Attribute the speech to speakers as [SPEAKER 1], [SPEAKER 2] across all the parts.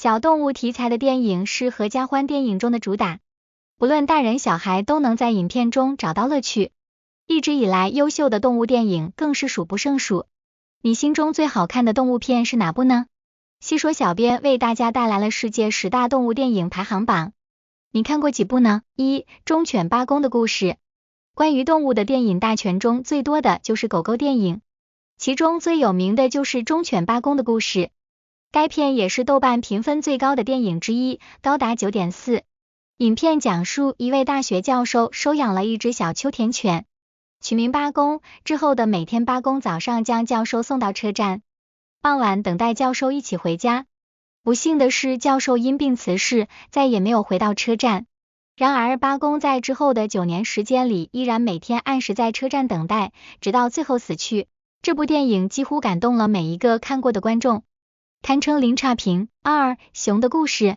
[SPEAKER 1] 小动物题材的电影是合家欢电影中的主打，不论大人小孩都能在影片中找到乐趣。一直以来，优秀的动物电影更是数不胜数。你心中最好看的动物片是哪部呢？细说小编为大家带来了世界10大动物电影排行榜，你看过几部呢？忠犬八公的故事。关于动物的电影大全中最多的就是狗狗电影，其中最有名的就是忠犬八公的故事。该片也是豆瓣评分最高的电影之一，高达 9.4。影片讲述一位大学教授收养了一只小秋田犬，取名八公，之后的每天八公早上将教授送到车站，傍晚等待教授一起回家。不幸的是，教授因病辞世，再也没有回到车站。然而八公在之后的9年时间里，依然每天按时在车站等待，直到最后死去。这部电影几乎感动了每一个看过的观众，堪称零差评。熊的故事。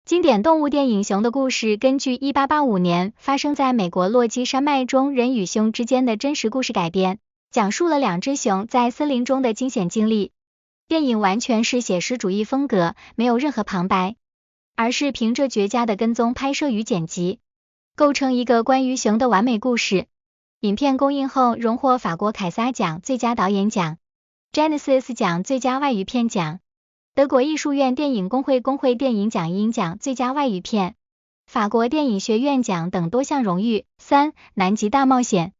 [SPEAKER 1] 经典动物电影《熊的故事》根据1885年发生在美国落基山脉中人与熊之间的真实故事改编，讲述了2只熊在森林中的惊险经历。电影完全是写实主义风格，没有任何旁白，而是凭着绝佳的跟踪拍摄与剪辑，构成一个关于熊的完美故事。影片公映后荣获法国凯撒奖最佳导演奖、Genesis 奖最佳外语片奖、德国艺术院电影工会电影奖银奖最佳外语片、法国电影学院奖等多项荣誉。南极大冒险。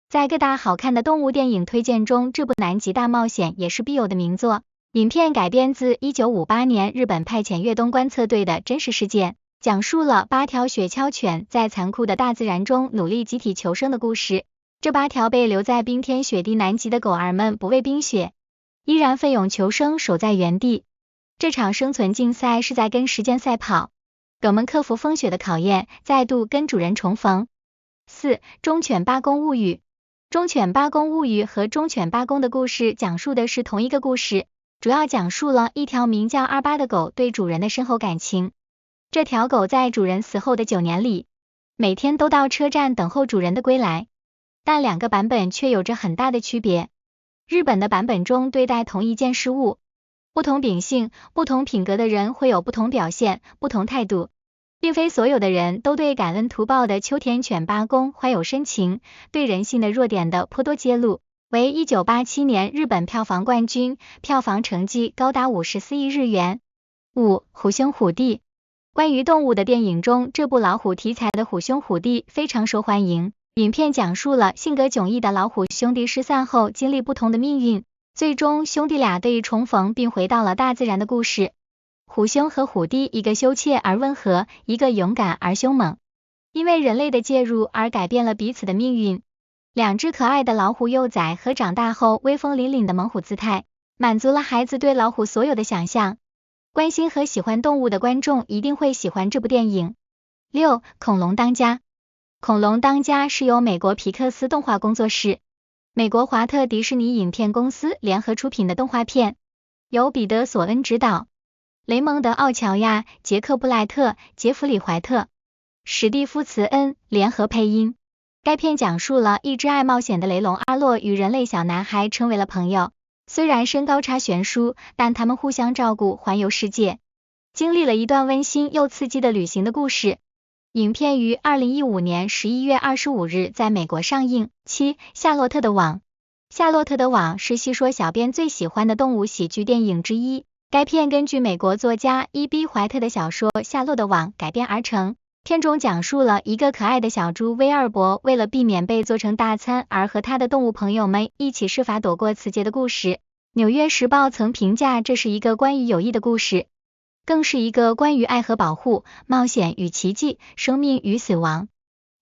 [SPEAKER 1] 在各大好看的动物电影推荐中，这部南极大冒险也是必有的名作。影片改编自1958年日本派遣越冬观测队的真实事件，讲述了8条雪橇犬在残酷的大自然中努力集体求生的故事。这8条被留在冰天雪地南极的狗儿们不畏冰雪，依然奋勇求生，守在原地。这场生存竞赛是在跟时间赛跑，狗们克服风雪的考验，再度跟主人重逢。忠犬八公物语。忠犬八公物语和忠犬八公的故事讲述的是同一个故事，主要讲述了一条名叫28的狗对主人的深厚感情。这条狗在主人死后的9年里，每天都到车站等候主人的归来，但2个版本却有着很大的区别。日本的版本中对待同一件事物，不同秉性、不同品格的人会有不同表现、不同态度，并非所有的人都对感恩图报的秋田犬八公怀有深情，对人性的弱点的颇多揭露，为1987年日本票房冠军，票房成绩高达54亿日元。虎兄虎弟。关于动物的电影中，这部老虎题材的虎兄虎弟非常受欢迎。影片讲述了性格迥异的老虎兄弟失散后经历不同的命运，最终兄弟俩得以重逢并回到了大自然的故事。虎兄和虎弟，一个羞怯而温和，一个勇敢而凶猛，因为人类的介入而改变了彼此的命运。2只可爱的老虎幼崽和长大后威风凛凛的猛虎姿态，满足了孩子对老虎所有的想象。关心和喜欢动物的观众一定会喜欢这部电影。恐龙当家。恐龙当家是由美国皮克斯动画工作室、美国华特迪士尼影片公司联合出品的动画片，由彼得·索恩执导，雷蒙德·奥乔亚、杰克·布莱特、杰弗里·怀特、史蒂夫·茨恩联合配音。该片讲述了一只爱冒险的雷龙阿洛与人类小男孩成为了朋友，虽然身高差悬殊，但他们互相照顾，环游世界，经历了一段温馨又刺激的旅行的故事。影片于2015年11月25日在美国上映。夏洛特的网。夏洛特的网是细说小编最喜欢的动物喜剧电影之一。该片根据美国作家E.B. 怀特的小说《夏洛的网》改编而成。片中讲述了一个可爱的小猪威尔伯为了避免被做成大餐而和他的动物朋友们一起设法躲过此劫的故事。纽约时报曾评价这是一个关于友谊的故事，更是一个关于爱和保护、冒险与奇迹、生命与死亡、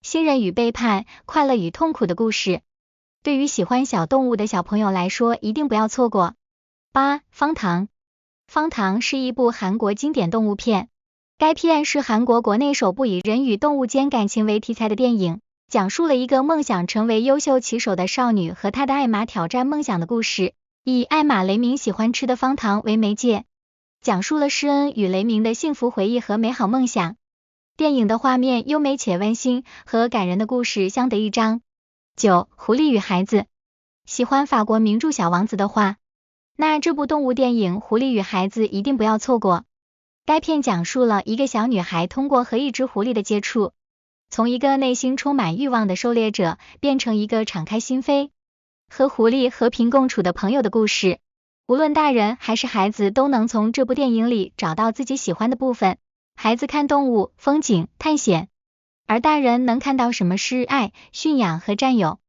[SPEAKER 1] 信任与背叛、快乐与痛苦的故事。对于喜欢小动物的小朋友来说，一定不要错过。方糖。方糖是一部韩国经典动物片，该片是韩国国内首部以人与动物间感情为题材的电影，讲述了一个梦想成为优秀骑手的少女和她的爱马挑战梦想的故事，以艾玛雷鸣喜欢吃的方糖为媒介，讲述了施恩与雷鸣的幸福回忆和美好梦想。电影的画面优美且温馨，和感人的故事相得益彰。狐狸与孩子。喜欢法国名著小王子的话，那这部动物电影《狐狸与孩子》一定不要错过。该片讲述了一个小女孩通过和一只狐狸的接触，从一个内心充满欲望的狩猎者，变成一个敞开心扉，和狐狸和平共处的朋友的故事。无论大人还是孩子都能从这部电影里找到自己喜欢的部分。孩子看动物、风景、探险，而大人能看到什么是爱、驯养和占有。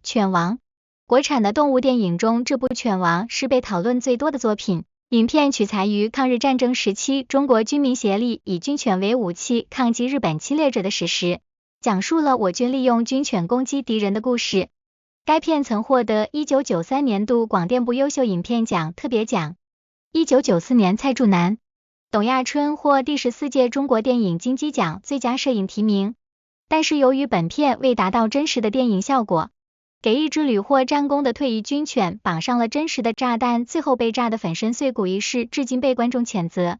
[SPEAKER 1] 犬王。国产的动物电影中，这部犬王是被讨论最多的作品。影片取材于抗日战争时期中国军民协力以军犬为武器抗击日本侵略者的史实，讲述了我军利用军犬攻击敌人的故事。该片曾获得1993年度广电部优秀影片奖特别奖。1994年蔡柱南、董亚春获第14届中国电影金鸡奖最佳摄影提名，但是由于本片未达到真实的电影效果，给一只屡获战功的退役军犬绑上了真实的炸弹，最后被炸得粉身碎骨一事，至今被观众谴责。